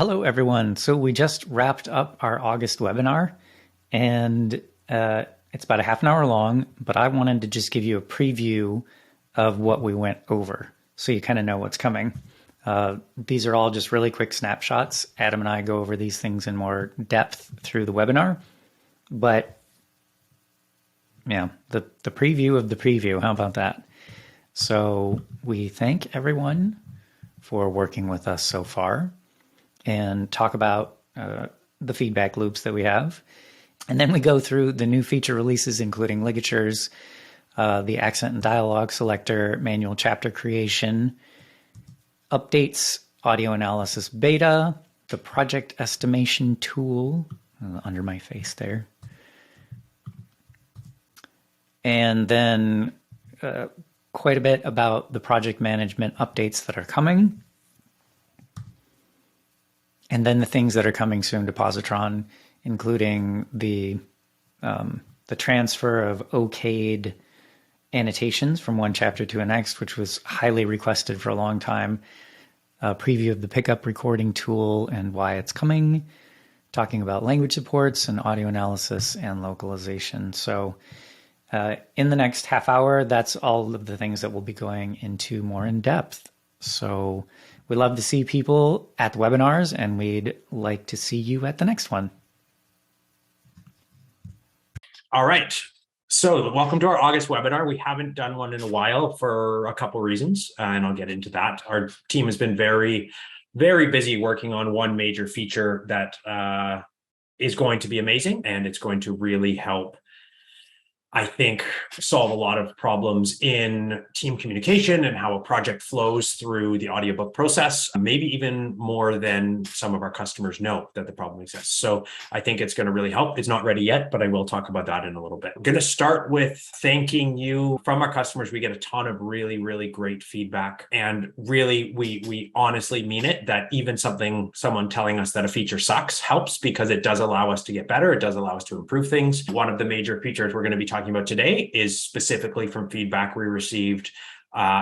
Hello, everyone. So we just wrapped up our August webinar, and it's about a half an hour long, but I wanted to just give you a preview of what we went over so you kind of know what's coming. These are all just really quick snapshots. Adam and I go over these things in more depth through the webinar, but yeah, the preview of the preview, how about that? So we thank everyone for working with us so far and talk about the feedback loops that we have. And then we go through the new feature releases, including ligatures, the accent and dialogue selector, manual chapter creation, updates, audio analysis beta, the project estimation tool, under my face there. And then quite a bit about the project management updates that are coming. And then the things that are coming soon to Pozotron, including the transfer of okayed annotations from one chapter to the next, which was highly requested for a long time. A preview of the pickup recording tool and why it's coming. Talking about language supports and audio analysis and localization. So in the next half hour, that's all of the things that we'll be going into more in depth. So we love to see people at the webinars, and we'd like to see you at the next one. All right. So welcome to our August webinar. We haven't done one in a while for a couple reasons, and I'll get into that. Our team has been very, very busy working on one major feature that is going to be amazing, and it's going to really help, I think, solve a lot of problems in team communication and how a project flows through the audiobook process, maybe even more than some of our customers know that the problem exists. So I think it's going to really help. It's not ready yet, but I will talk about that in a little bit. I'm going to start with thanking you from our customers. We get a ton of really, really great feedback. And really, we honestly mean it, that even someone telling us that a feature sucks helps, because it does allow us to get better. It does allow us to improve things. One of the major features we're going to be talking about today is specifically from feedback we received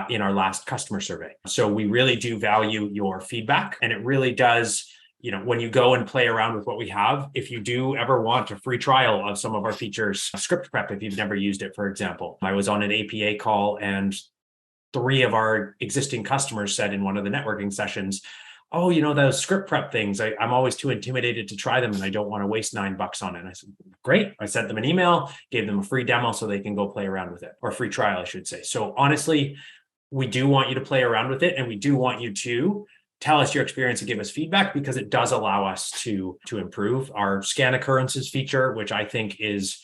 in our last customer survey. So we really do value your feedback, and it really does, when you go and play around with what we have, if you do ever want a free trial of some of our features, script prep, if you've never used it, for example. I was on an APA call, and 3 of our existing customers said in one of the networking sessions, oh, those script prep things, I'm always too intimidated to try them, and I don't want to waste $9 on it. And I said, great. I sent them an email, gave them a free demo so they can go play around with it, or a free trial, I should say. So honestly, we do want you to play around with it, and we do want you to tell us your experience and give us feedback, because it does allow us to improve. Our scan occurrences feature, which I think is,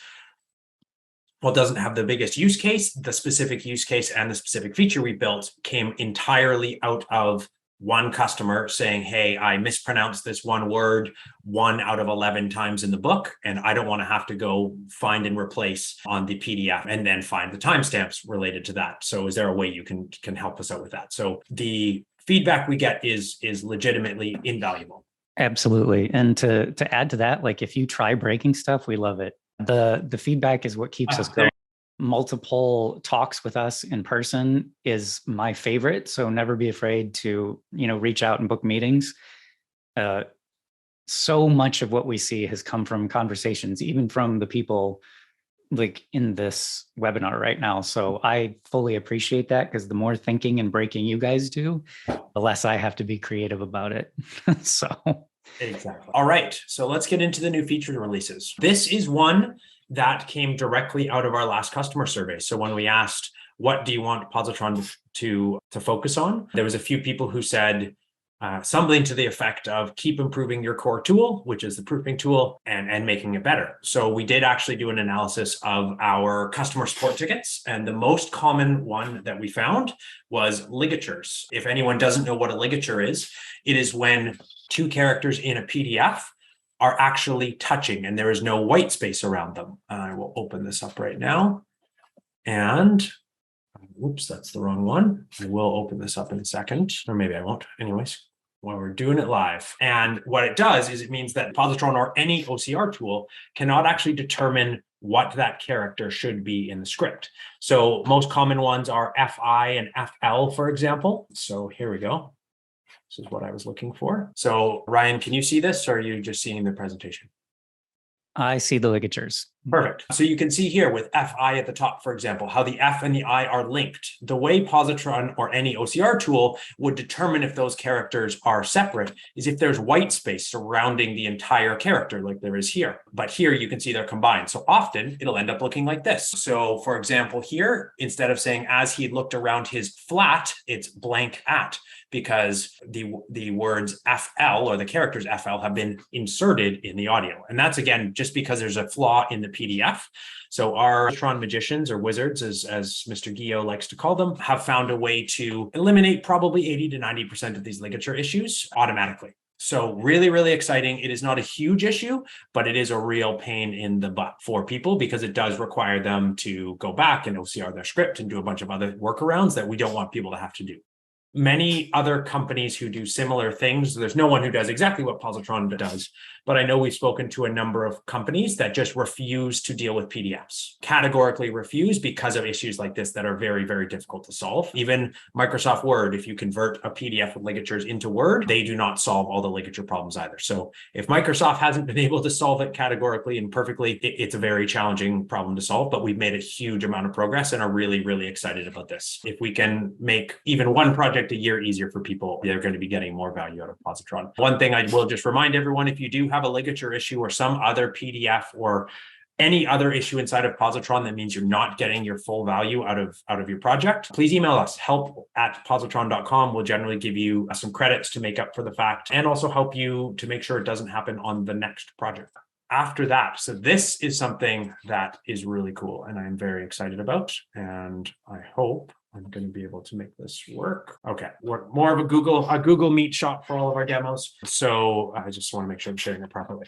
doesn't have the biggest use case. The specific use case and the specific feature we built came entirely out of one customer saying, hey, I mispronounced this one word 1 out of 11 times in the book, and I don't want to have to go find and replace on the PDF and then find the timestamps related to that. So is there a way you can help us out with that? So the feedback we get is legitimately invaluable. Absolutely. And to add to that, like if you try breaking stuff, we love it. The feedback is what keeps us going. Multiple talks with us in person is my favorite. So never be afraid to, reach out and book meetings. So much of what we see has come from conversations, even from the people like in this webinar right now. So I fully appreciate that, because the more thinking and breaking you guys do, the less I have to be creative about it. So exactly. All right. So let's get into the new feature releases. This is one that came directly out of our last customer survey. So when we asked, what do you want Pozotron to focus on? There was a few people who said something to the effect of keep improving your core tool, which is the proofing tool, and making it better. So we did actually do an analysis of our customer support tickets. And the most common one that we found was ligatures. If anyone doesn't know what a ligature is, it is when 2 characters in a PDF are actually touching and there is no white space around them. I will open this up right now. And whoops, that's the wrong one. I will open this up in a second, or maybe I won't. Anyways, while we're doing it live. And what it does is it means that Pozotron or any OCR tool cannot actually determine what that character should be in the script. So most common ones are FI and FL, for example. So here we go. This is what I was looking for. So Ryan, can you see this, or are you just seeing the presentation? I see the ligatures. Perfect. So you can see here with FI at the top, for example, how the F and the I are linked. The way Pozotron or any OCR tool would determine if those characters are separate is if there's white space surrounding the entire character, like there is here. But here you can see they're combined. So often it'll end up looking like this. So for example, here, instead of saying as he looked around his flat, it's blank at, because the words FL or the characters FL have been inserted in the audio. And that's, again, just because there's a flaw in the PDF. So our Pozotron magicians, or wizards, as Mr. Guillot likes to call them, have found a way to eliminate probably 80 to 90% of these ligature issues automatically. So really, really exciting. It is not a huge issue, but it is a real pain in the butt for people, because it does require them to go back and OCR their script and do a bunch of other workarounds that we don't want people to have to do. Many other companies who do similar things, there's no one who does exactly what Pozotron does, but I know we've spoken to a number of companies that just refuse to deal with PDFs, categorically refuse, because of issues like this that are very, very difficult to solve. Even Microsoft Word, if you convert a PDF with ligatures into Word, they do not solve all the ligature problems either. So if Microsoft hasn't been able to solve it categorically and perfectly, it's a very challenging problem to solve, but we've made a huge amount of progress and are really, really excited about this. If we can make even one project a year easier for people, they're going to be getting more value out of Pozotron. One thing I will just remind everyone, if you do have a ligature issue or some other PDF or any other issue inside of Pozotron that means you're not getting your full value out of your project, please email us, help@pozotron.com. We'll generally give you some credits to make up for the fact, and also help you to make sure it doesn't happen on the next project. After that, so this is something that is really cool and I'm very excited about, and I hope I'm going to be able to make this work. Okay, we're more of a Google Meet shop for all of our demos. So I just want to make sure I'm sharing it properly.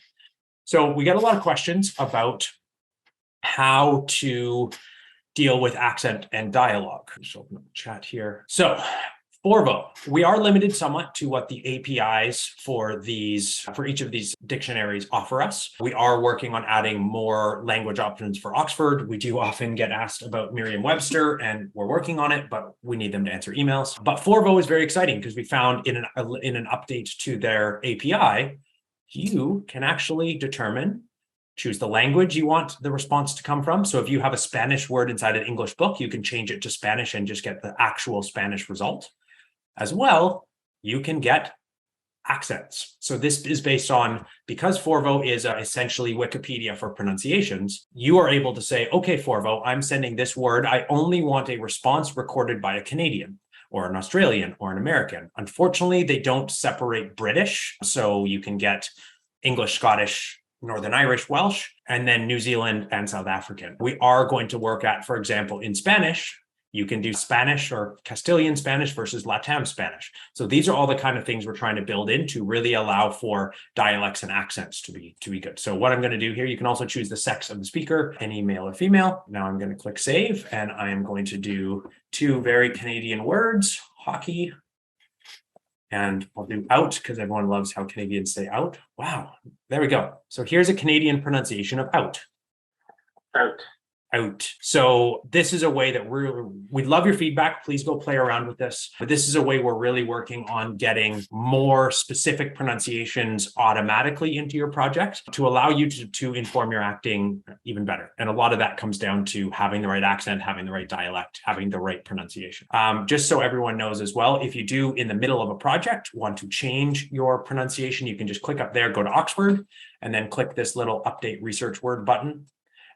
So we get a lot of questions about how to deal with accent and dialogue. Just open up the chat here. So Forvo, we are limited somewhat to what the APIs for each of these dictionaries offer us. We are working on adding more language options for Oxford. We do often get asked about Merriam-Webster, and we're working on it, but we need them to answer emails. But Forvo is very exciting because we found in an update to their API, you can actually choose the language you want the response to come from. So if you have a Spanish word inside an English book, you can change it to Spanish and just get the actual Spanish result. As well, you can get accents. So this is based on, because Forvo is essentially Wikipedia for pronunciations, you are able to say, okay, Forvo, I'm sending this word. I only want a response recorded by a Canadian or an Australian or an American. Unfortunately, they don't separate British. So you can get English, Scottish, Northern Irish, Welsh, and then New Zealand and South African. We are going to work at, for example, in Spanish, you can do Spanish or Castilian Spanish versus Latam Spanish. So these are all the kind of things we're trying to build in to really allow for dialects and accents to be good. So what I'm going to do here, you can also choose the sex of the speaker, any male or female. Now I'm going to click save, and I am going to do two very Canadian words, hockey, and I'll do out because everyone loves how Canadians say out. Wow, there we go. So here's a Canadian pronunciation of out. Out. Out. So this is a way that we'd love your feedback. Please go play around with this. But this is a way we're really working on getting more specific pronunciations automatically into your project to allow you to inform your acting even better. And a lot of that comes down to having the right accent, having the right dialect, having the right pronunciation. Just so everyone knows as well, if you do in the middle of a project want to change your pronunciation, you can just click up there, go to Oxford, and then click this little update research word button.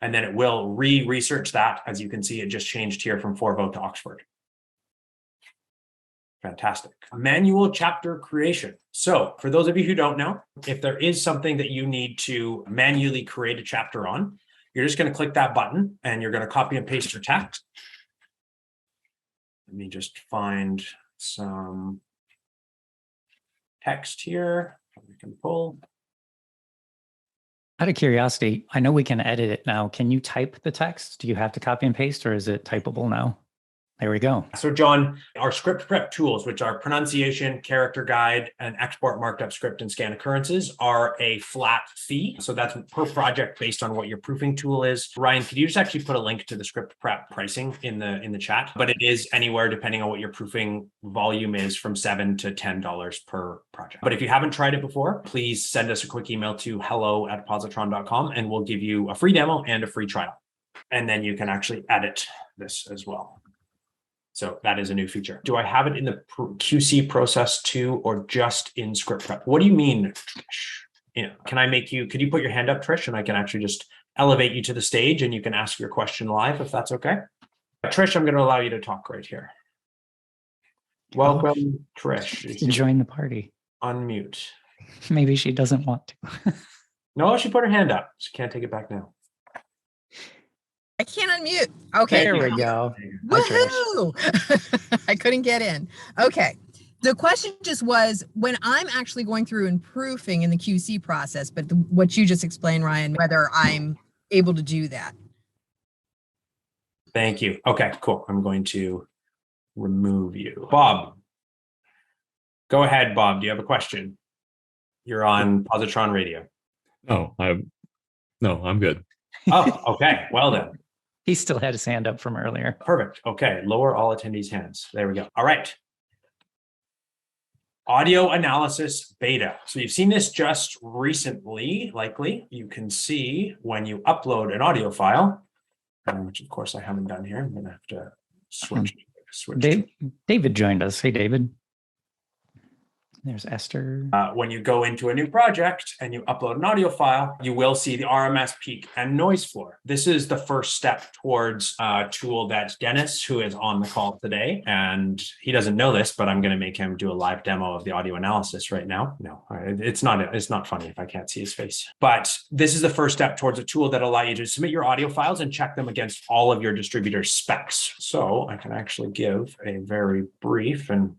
And then it will re-research that. As you can see, it just changed here from Forvo to Oxford. Fantastic. Manual chapter creation. So for those of you who don't know, if there is something that you need to manually create a chapter on, you're just going to click that button and you're going to copy and paste your text. Let me just find some text here we can pull. Out of curiosity, I know we can edit it now. Can you type the text? Do you have to copy and paste, or is it typable now? There we go. So John, our script prep tools, which are pronunciation, character guide, and export marked up script and scan occurrences, are a flat fee. So that's per project based on what your proofing tool is. Ryan, could you just actually put a link to the script prep pricing in the chat? But it is anywhere, depending on what your proofing volume is, from $7 to $10 per project. But if you haven't tried it before, please send us a quick email to hello@pozotron.com and we'll give you a free demo and a free trial. And then you can actually edit this as well. So that is a new feature. Do I have it in the QC process too, or just in script prep? What do you mean, Trish? Could you put your hand up, Trish, and I can actually just elevate you to the stage and you can ask your question live if that's okay. Trish, I'm going to allow you to talk right here. Welcome, Trish. Join the party. Unmute. Maybe she doesn't want to. No, she put her hand up. She can't take it back now. I can't unmute. Okay. There we go. Woohoo! I couldn't get in. Okay. The question just was, when I'm actually going through and proofing in the QC process, but what you just explained, Ryan, whether I'm able to do that. Thank you. Okay, cool. I'm going to remove you. Bob. Go ahead, Bob. Do you have a question? You're on Pozotron Radio. No, I'm good. Oh, okay. Well then. He still had his hand up from earlier. Perfect. Okay. Lower all attendees' hands. There we go. All right. Audio analysis beta. So you've seen this just recently, likely. You can see when you upload an audio file, which of course I haven't done here. I'm going to have to switch. David joined us. Hey, David. There's Esther. When you go into a new project and you upload an audio file, you will see the RMS peak and noise floor. This is the first step towards a tool that Dennis, who is on the call today, and he doesn't know this, but I'm going to make him do a live demo of the audio analysis right now. No, it's not funny if I can't see his face. But this is the first step towards a tool that allows you to submit your audio files and check them against all of your distributor specs. So I can actually give a very brief, and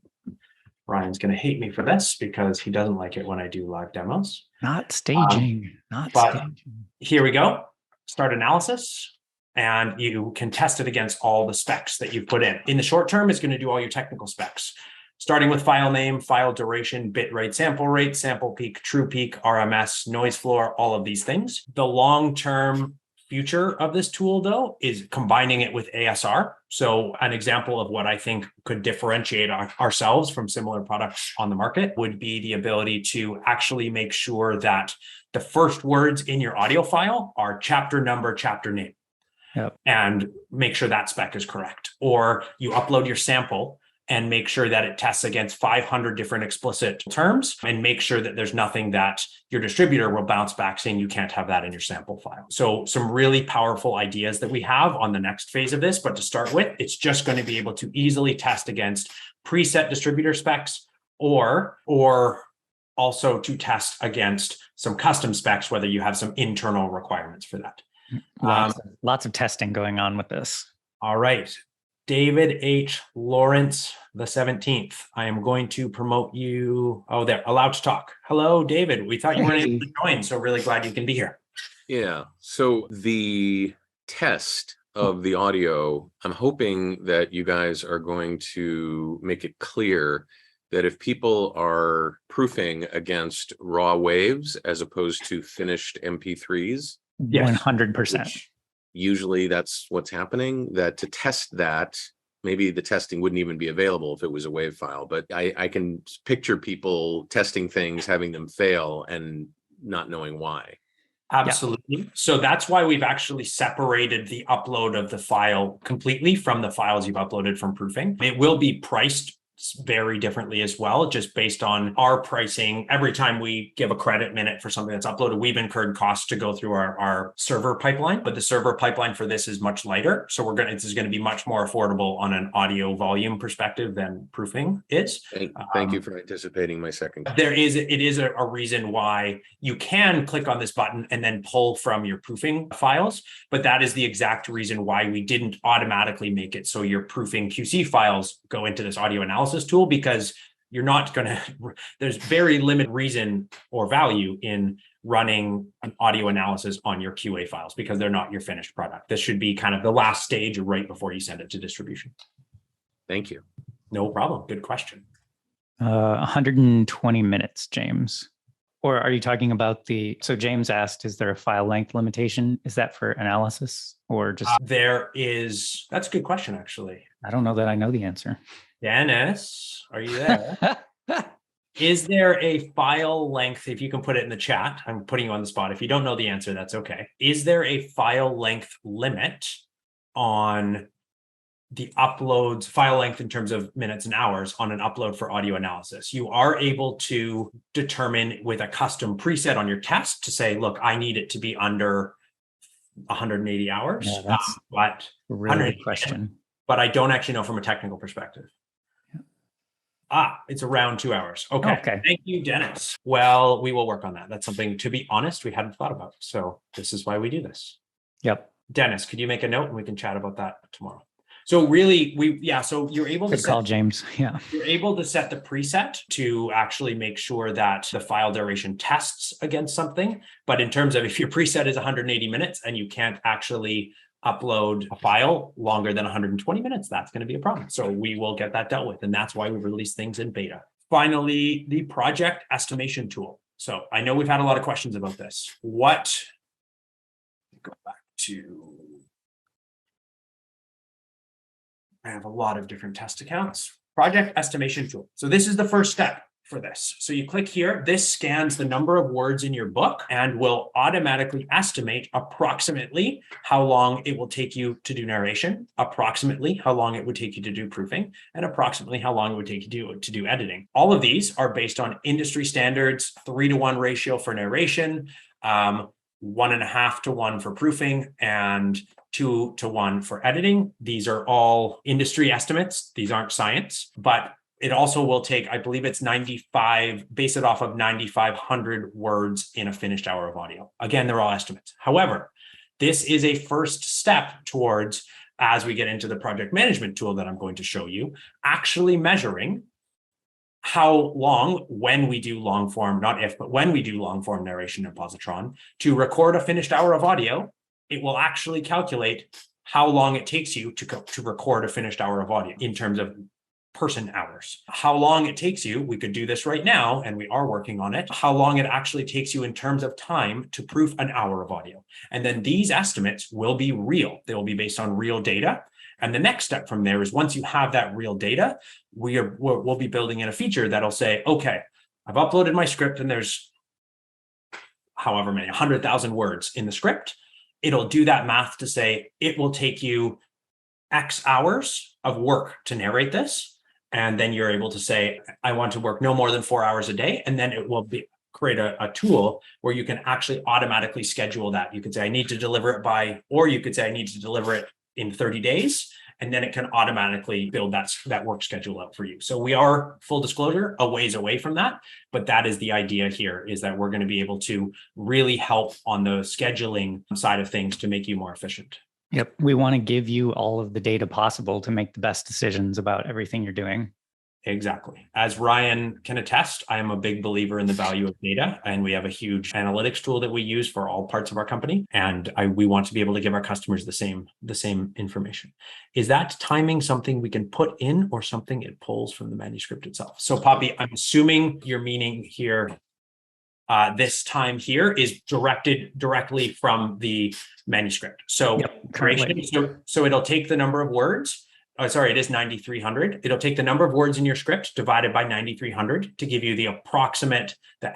Ryan's going to hate me for this because he doesn't like it when I do live demos. Not staging. Here we go. Start analysis. And you can test it against all the specs that you've put in. In the short term, it's going to do all your technical specs, starting with file name, file duration, bit rate, sample peak, true peak, RMS, noise floor, all of these things. The long-term future of this tool, though, is combining it with ASR. So an example of what I think could differentiate ourselves from similar products on the market would be the ability to actually make sure that the first words in your audio file are chapter number, chapter name, and make sure that spec is correct. Or you upload your sample and make sure that it tests against 500 different explicit terms and make sure that there's nothing that your distributor will bounce back saying you can't have that in your sample file. So some really powerful ideas that we have on the next phase of this, but to start with, it's just going to be able to easily test against preset distributor specs or also to test against some custom specs, whether you have some internal requirements for that. Lots of testing going on with this. All right. David H. Lawrence, the 17th. I am going to promote you. Oh, there, allowed to talk. Hello, David. We thought you weren't able to join, so really glad you can be here. Yeah. So the test of the audio, I'm hoping that you guys are going to make it clear that if people are proofing against raw waves as opposed to finished MP3s, 100%. Usually that's what's happening, that to test that, maybe the testing wouldn't even be available if it was a WAV file, but I can picture people testing things, having them fail and not knowing why. Absolutely. Yeah. So that's why we've actually separated the upload of the file completely from the files you've uploaded from proofing. It will be priced very differently as well, just based on our pricing. Every time we give a credit minute for something that's uploaded, we've incurred costs to go through our server pipeline, but the server pipeline for this is much lighter. So this is going to be much more affordable on an audio volume perspective than proofing is. Thank you for anticipating my second. It is a reason why you can click on this button and then pull from your proofing files, but that is the exact reason why we didn't automatically make it so your proofing QC files go into this audio analysis tool, because you're not going to, there's very limited reason or value in running an audio analysis on your QA files because they're not your finished product. This should be kind of the last stage right before you send it to distribution. Thank you. No problem. Good question. 120 minutes, James. Or are you talking about so James asked, is there a file length limitation? Is that for analysis or just? That's a good question, actually. I don't know that I know the answer. Dennis, are you there? Is there a file length, if you can put it in the chat, I'm putting you on the spot. If you don't know the answer, that's okay. Is there a file length limit on the uploads, file length in terms of minutes and hours on an upload for audio analysis? You are able to determine with a custom preset on your test to say, look, I need it to be under 180 hours. Yeah, that's but a really good question. But I don't actually know from a technical perspective. It's around 2 hours. Okay. Thank you, Dennis. Well, we will work on that. That's something, to be honest, we hadn't thought about. So this is why we do this. Yep. Dennis, could you make a note and we can chat about that tomorrow? So really, so you're able to call, James. Yeah. You're able to set the preset to actually make sure that the file duration tests against something. But in terms of if your preset is 180 minutes and you can't actually upload a file longer than 120 minutes, that's going to be a problem. So we will get that dealt with. And that's why we release things in beta. Finally, the project estimation tool. So I know we've had a lot of questions about this. Go back to, I have a lot of different test accounts. Project estimation tool. So this is the first step for this. So you click here, this scans the number of words in your book and will automatically estimate approximately how long it will take you to do narration, approximately how long it would take you to do proofing, and approximately how long it would take you to do editing. All of these are based on industry standards, 3-to-1 ratio for narration, 1.5 to 1 for proofing, and 2 to 1 for editing. These are all industry estimates. These aren't science, but it also will take, I believe it's 95, base it off of 9,500 words in a finished hour of audio. Again, they're all estimates. However, this is a first step towards, as we get into the project management tool that I'm going to show you, actually measuring how long, when we do long form, not if, but when we do long form narration in Pozotron, to record a finished hour of audio, it will actually calculate how long it takes you to record a finished hour of audio in terms of person hours. How long it takes you, we could do this right now, and we are working on it, how long it actually takes you in terms of time to proof an hour of audio. And then these estimates will be real. They will be based on real data. And the next step from there is once you have that real data, we'll be building in a feature that'll say, okay, I've uploaded my script and there's however many, 100,000 words in the script. It'll do that math to say it will take you X hours of work to narrate this. And then you're able to say, I want to work no more than 4 hours a day. And then it will create a tool where you can actually automatically schedule that. You could say, I need to deliver it by, or you could say, I need to deliver it in 30 days. And then it can automatically build that work schedule up for you. So we are, full disclosure, a ways away from that. But that is the idea here, is that we're going to be able to really help on the scheduling side of things to make you more efficient. Yep. We want to give you all of the data possible to make the best decisions about everything you're doing. Exactly. As Ryan can attest, I am a big believer in the value of data, and we have a huge analytics tool that we use for all parts of our company. And we want to be able to give our customers the same information. Is that timing something we can put in or something it pulls from the manuscript itself? So Poppy, I'm assuming you're meaning here, this time here is directly from the manuscript. So, so it'll take the number of words. Oh, sorry, it is 9,300. It'll take the number of words in your script divided by 9,300 to give you the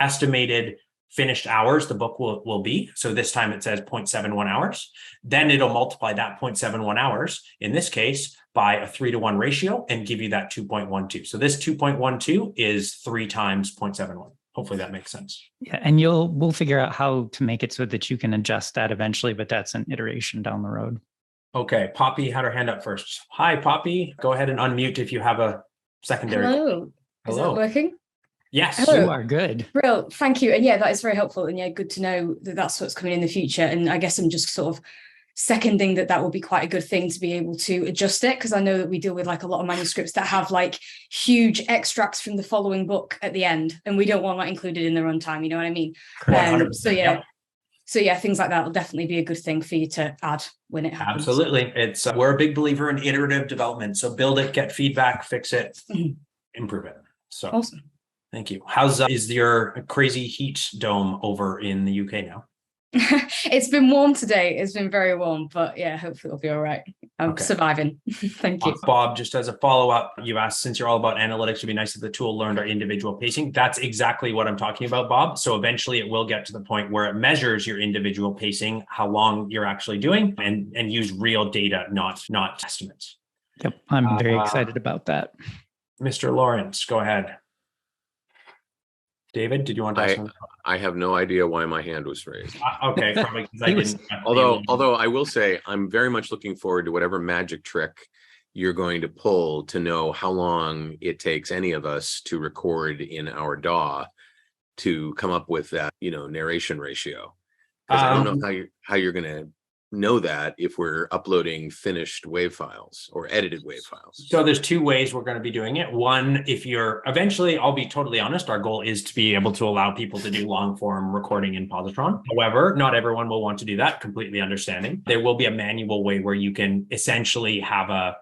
estimated finished hours the book will be. So this time it says 0.71 hours. Then it'll multiply that 0.71 hours, in this case, by a 3-to-1 ratio and give you that 2.12. So this 2.12 is 3 times 0.71. Hopefully that makes sense. Yeah, and we'll figure out how to make it so that you can adjust that eventually, but that's an iteration down the road. Okay, Poppy had her hand up first. Hi, Poppy. Go ahead and unmute if you have a secondary. Hello. Is that working? Yes. Hello. You are good. Brilliant. Thank you. And yeah, that is very helpful. And yeah, good to know that that's what's coming in the future. And I guess I'm just sort of seconding that will be quite a good thing to be able to adjust it, because I know that we deal with like a lot of manuscripts that have like huge extracts from the following book at the end, and we don't want that included in the runtime. You know what I mean? So yeah. So yeah, things like that will definitely be a good thing for you to add when it happens. Absolutely. It's we're a big believer in iterative development. So build it, get feedback, fix it, improve it. So Awesome. thank you. How's is your crazy heat dome over in the UK now? It's been warm today. It's been very warm, but yeah, hopefully it'll be all right. I'm Okay. surviving. Thank you. Bob, just as a follow-up, you asked, since you're all about analytics, it'd be nice if the tool learned our individual pacing. That's exactly what I'm talking about, Bob. So eventually it will get to the point where it measures your individual pacing, how long you're actually doing, and use real data, not estimates. Yep, I'm very excited about that. Mr. Lawrence, go ahead. David, did you want to ask something? I have no idea why my hand was raised. Okay, probably because I didn't. Although I will say I'm very much looking forward to whatever magic trick you're going to pull to know how long it takes any of us to record in our DAW to come up with that, narration ratio. Because I don't know how you're going to know that if we're uploading finished WAV files or edited WAV files. So there's two ways we're going to be doing it. One, if you're eventually, I'll be totally honest, our goal is to be able to allow people to do long form recording in Pozotron. However, not everyone will want to do that, completely understanding. There will be a manual way where you can essentially have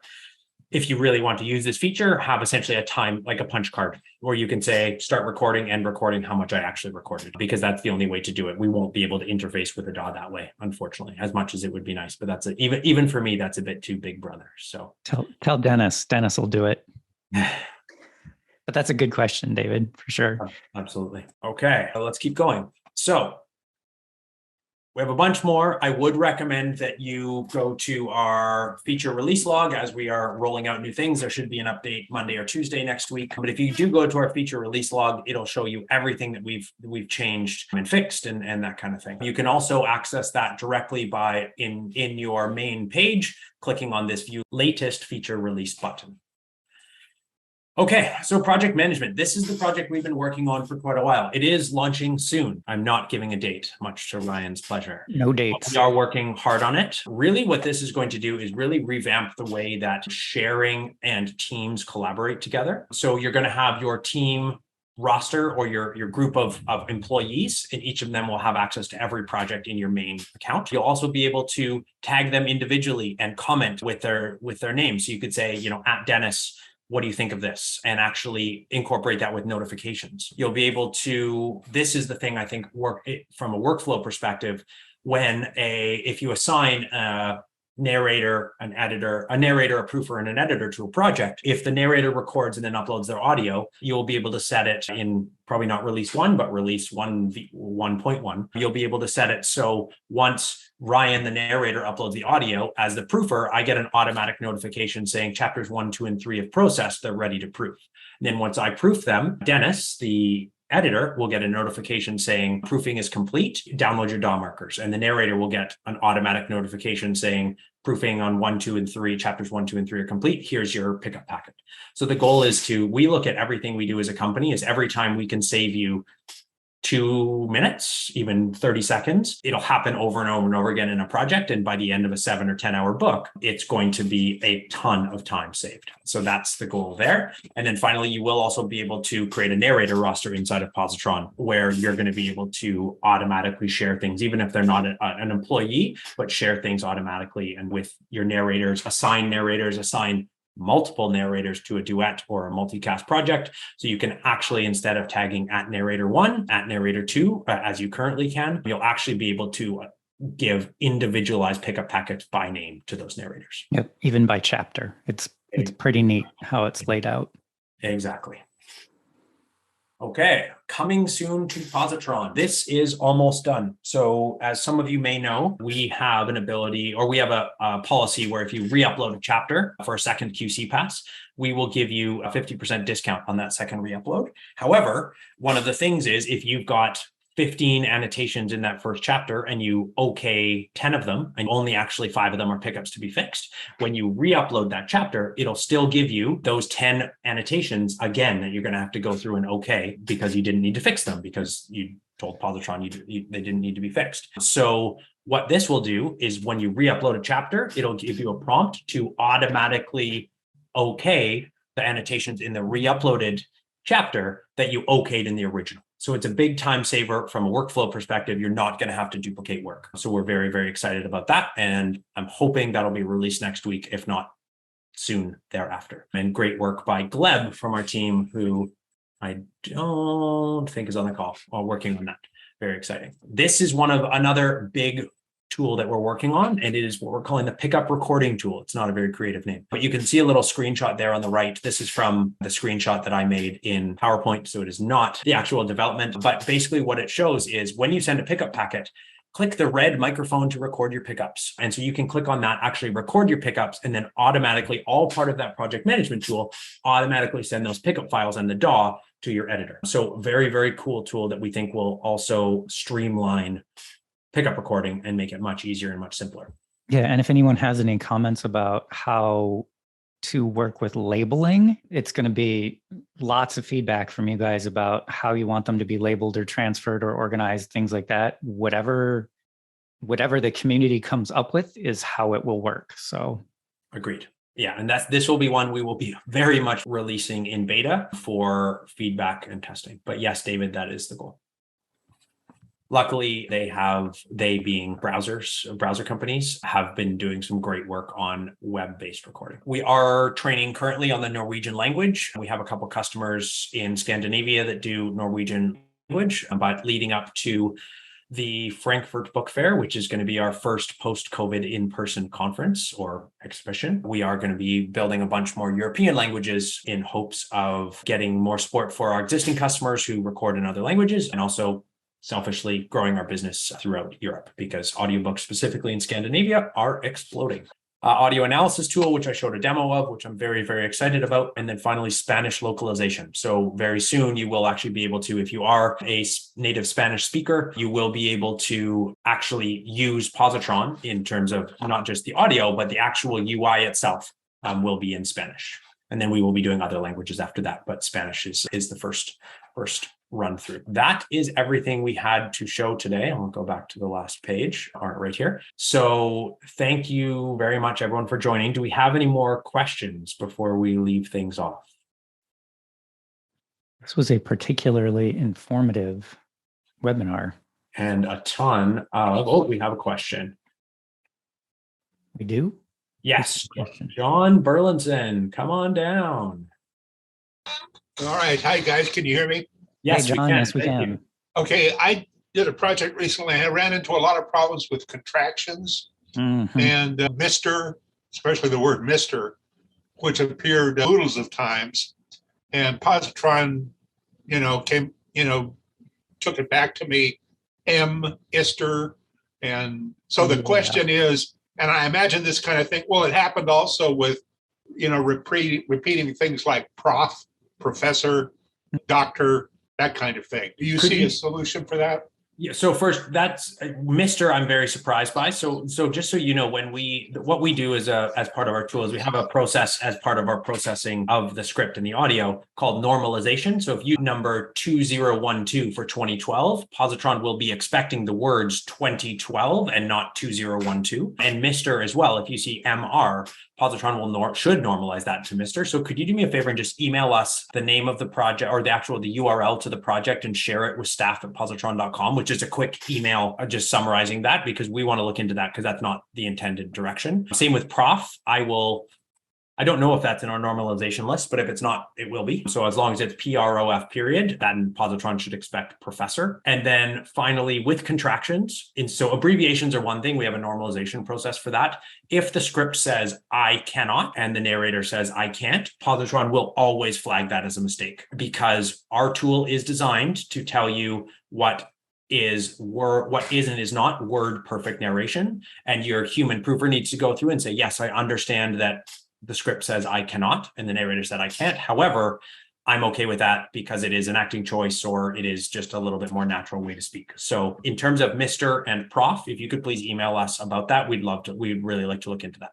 if you really want to use this feature, have essentially a time, like a punch card, where you can say, start recording, end recording, how much I actually recorded, because that's the only way to do it. We won't be able to interface with the DAW that way, unfortunately, as much as it would be nice. But that's even for me, that's a bit too big brother. So tell Dennis. Dennis will do it. But that's a good question, David, for sure. Absolutely. Okay, let's keep going. So we have a bunch more. I would recommend that you go to our feature release log as we are rolling out new things. There should be an update Monday or Tuesday next week. But if you do go to our feature release log, it'll show you everything that we've changed and fixed and that kind of thing. You can also access that directly by in your main page, clicking on this View Latest Feature Release button. Okay, so project management. This is the project we've been working on for quite a while. It is launching soon. I'm not giving a date, much to Ryan's pleasure. No dates. We are working hard on it. Really, what this is going to do is really revamp the way that sharing and teams collaborate together. So you're going to have your team roster or your group of employees, and each of them will have access to every project in your main account. You'll also be able to tag them individually and comment with their name. So you could say, at Dennis, what do you think of this? And actually incorporate that with notifications. You'll be able to, this is the thing I think from a workflow perspective, if you assign a narrator, an editor, a narrator, a proofer, and an editor to a project, if the narrator records and then uploads their audio, you'll be able to set it in probably not release 1, but release 1.1. You'll be able to set it so once Ryan, the narrator, uploads the audio, as the proofer, I get an automatic notification saying chapters 1, 2, and 3 have processed, they're ready to proof. And then once I proof them, Dennis, the editor, will get a notification saying proofing is complete, download your DAW markers. And the narrator will get an automatic notification saying proofing on 1, 2, and 3, chapters 1, 2, and 3 are complete. Here's your pickup packet. So the goal is we look at everything we do as a company is every time we can save you 2 minutes, even 30 seconds, it'll happen over and over and over again in a project. And by the end of a 7 or 10 hour book, it's going to be a ton of time saved. So that's the goal there. And then finally, you will also be able to create a narrator roster inside of Pozotron where you're going to be able to automatically share things, even if they're not an employee, but share things automatically. And with your narrators, assign multiple narrators to a duet or a multicast project. So you can actually, instead of tagging at narrator 1, at narrator 2, as you currently can, you'll actually be able to give individualized pickup packets by name to those narrators. Yep, even by chapter. It's pretty neat how it's laid out. Exactly. Okay, coming soon to Pozotron. This is almost done. So as some of you may know, we have an ability, or we have a policy where if you re-upload a chapter for a second QC pass, we will give you a 50% discount on that second re-upload. However, one of the things is if you've got 15 annotations in that first chapter and you okay 10 of them and only actually 5 of them are pickups to be fixed, when you re-upload that chapter, it'll still give you those 10 annotations again that you're going to have to go through and okay because you didn't need to fix them because you told Pozotron they didn't need to be fixed. So what this will do is when you re-upload a chapter, it'll give you a prompt to automatically okay the annotations in the re-uploaded chapter that you okayed in the original. So it's a big time saver from a workflow perspective. You're not going to have to duplicate work. So we're very, very excited about that. And I'm hoping that'll be released next week, if not soon thereafter. And great work by Gleb from our team, who I don't think is on the call while working on that. Very exciting. This is another big tool that we're working on, and it is what we're calling the pickup recording tool. It's not a very creative name, but you can see a little screenshot there on the right. This is from the screenshot that I made in PowerPoint, so it is not the actual development, but basically what it shows is when you send a pickup packet, click the red microphone to record your pickups. And so you can click on that, actually record your pickups, and then automatically, all part of that project management tool, automatically send those pickup files and the DAW to your editor. So very, very cool tool that we think will also streamline pickup recording and make it much easier and much simpler. Yeah. And if anyone has any comments about how to work with labeling, it's going to be lots of feedback from you guys about how you want them to be labeled or transferred or organized, things like that. Whatever the community comes up with is how it will work. So agreed. Yeah, and this will be one we will be very much releasing in beta for feedback and testing. But yes, David, that is the goal. Luckily, they being browser companies, have been doing some great work on web-based recording. We are training currently on the Norwegian language. We have a couple customers in Scandinavia that do Norwegian language, but leading up to the Frankfurt Book Fair, which is going to be our first post-COVID in-person conference or exhibition, we are going to be building a bunch more European languages in hopes of getting more support for our existing customers who record in other languages, and also selfishly growing our business throughout Europe, because audiobooks specifically in Scandinavia are exploding. Audio analysis tool, which I showed a demo of, which I'm very, very excited about. And then finally, Spanish localization. So very soon you will actually be able to, if you are a native Spanish speaker, you will be able to actually use Pozotron in terms of not just the audio, but the actual UI itself will be in Spanish. And then we will be doing other languages after that, but Spanish is the first run through. That is everything we had to show today. I'll go back to the last page, right here. So thank you very much, everyone, for joining. Do we have any more questions before we leave things off? This was a particularly informative webinar. And a ton of, we have a question. We do? Yes, John Burlinson, come on down. All right. Hi, guys. Can you hear me? Yes, hey, John, we can. yes, we Thank can. you. Okay. I did a project recently. I ran into a lot of problems with contractions and Mr., especially the word Mr., which appeared oodles of times. And Pozotron, took it back to me, Ister. And so the question is, and I imagine this kind of thing, well, it happened also with, repeating things like prof, professor, doctor, that kind of thing. Do you see a solution for that? Yeah. So first, that's Mr. I'm very surprised by. So just so you know, what we do is as part of our tools, we have a process as part of our processing of the script and the audio called normalization. So if you number 2012 for 2012, Pozotron will be expecting the words 2012 and not 2012. And Mr. as well. If you see MR, Pozotron should normalize that to Mr. So could you do me a favor and just email us the name of the project or the URL to the project and share it with staff@pozotron.com, which is a quick email just summarizing that, because we want to look into that because that's not the intended direction. Same with prof. I don't know if that's in our normalization list, but if it's not, it will be. So as long as it's PROF period, then Pozotron should expect professor. And then finally with contractions, and so abbreviations are one thing, we have a normalization process for that. If the script says I cannot and the narrator says I can't, Pozotron will always flag that as a mistake, because our tool is designed to tell you what is and is not word perfect narration. And your human proofer needs to go through and say, yes, I understand that the script says I cannot and the narrator said I can't. However, I'm okay with that because it is an acting choice or it is just a little bit more natural way to speak. So in terms of Mr. and Prof, if you could please email us about that, we'd really like to look into that.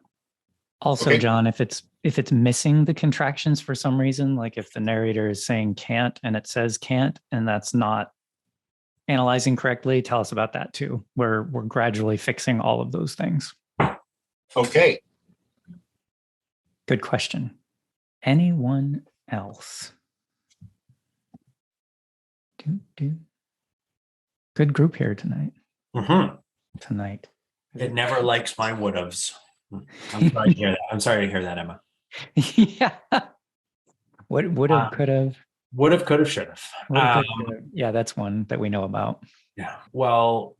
Also, okay. John, if it's missing the contractions for some reason, like if the narrator is saying can't and it says can't, and that's not analyzing correctly, tell us about that too. We're gradually fixing all of those things. Okay. Good question. Anyone else? Good group here tonight. Mhm. Tonight. It never likes my would-haves. I'm sorry to hear that. I'm sorry to hear that, Emma. Yeah. What would have, could have, Would have, could have, should have. yeah, that's one that we know about. Yeah. Well,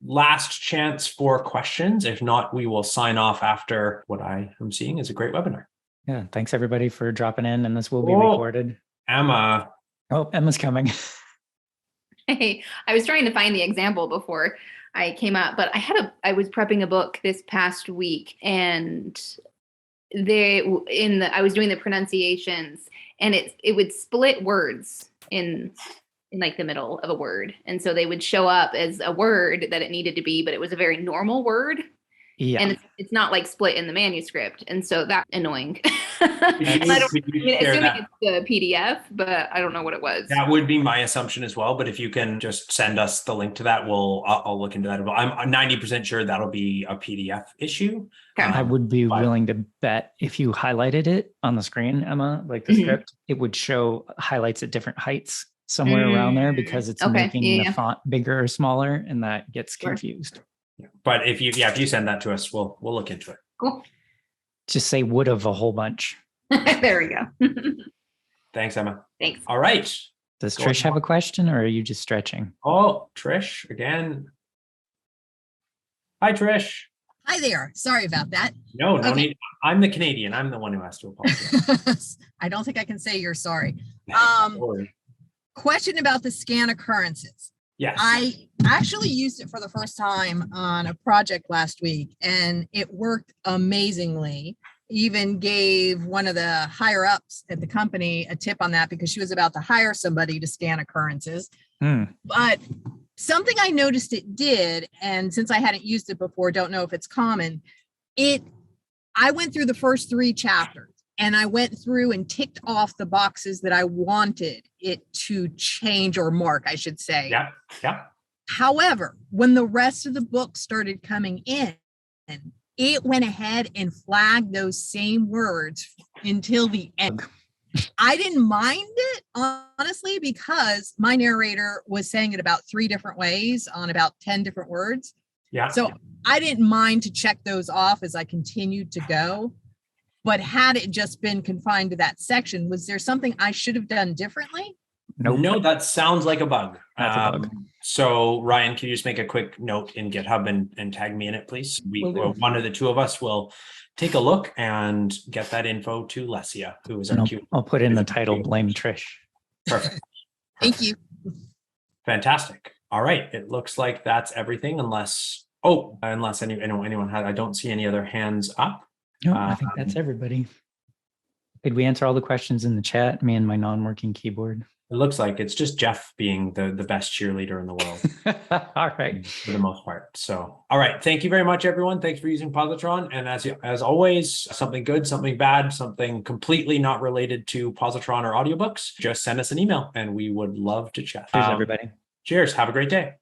last chance for questions. If not, we will sign off after what I am seeing is a great webinar. Yeah. Thanks everybody for dropping in, and this will be Oh. recorded. Emma. Oh, Emma's coming. Hey, I was trying to find the example before I came up, but I was prepping a book this past week, and I was doing the pronunciations, and it would split words in like the middle of a word, and so they would show up as a word that it needed to be, but it was a very normal word. Yeah. And it's not like split in the manuscript, and so that's annoying. Assuming it's the PDF, but I don't know what it was. That would be my assumption as well. But if you can just send us the link to that, I'll look into that. I'm 90% sure that'll be a PDF issue. Okay. I would be willing to bet if you highlighted it on the screen, Emma, like the script, it would show highlights at different heights somewhere around there, because it's making the font bigger or smaller, and that gets confused. But if you send that to us, we'll look into it. Cool. Just say would have a whole bunch. There we go. Thanks, Emma. Thanks. All right. Does Trish have a question, or are you just stretching? Oh, Trish again. Hi, Trish. Hi there. Sorry about that. No need. I'm the Canadian. I'm the one who has to apologize. I don't think I can say you're sorry. Sorry. Question about the scan occurrences. Yes. I actually used it for the first time on a project last week, and it worked amazingly. Even gave one of the higher ups at the company a tip on that, because she was about to hire somebody to scan occurrences. But something I noticed it did, and since I hadn't used it before, don't know if it's common, I went through the first 3 chapters, and I went through and ticked off the boxes that I wanted it to change or mark, I should say. Yeah. However, when the rest of the book started coming in, it went ahead and flagged those same words until the end. I didn't mind it, honestly, because my narrator was saying it about 3 different ways on about 10 different words. Yeah. So I didn't mind to check those off as I continued to go. But had it just been confined to that section, was there something I should have done differently? Nope. No, that sounds like a bug. That's a bug. So Ryan, can you just make a quick note in GitHub and tag me in it, please? One of the 2 of us will take a look and get that info to Lesia, who is our Q. I'll put in the title, Blame Trish. Perfect. Thank you. Fantastic. All right. It looks like that's everything, unless anyone has. I don't see any other hands up. No, I think that's everybody. Did we answer all the questions in the chat? Me and my non-working keyboard. It looks like it's just Jeff being the best cheerleader in the world. All right. For the most part. So, all right. Thank you very much, everyone. Thanks for using Pozotron. And as always, something good, something bad, something completely not related to Pozotron or audiobooks, just send us an email and we would love to chat. Cheers, everybody. Cheers. Have a great day.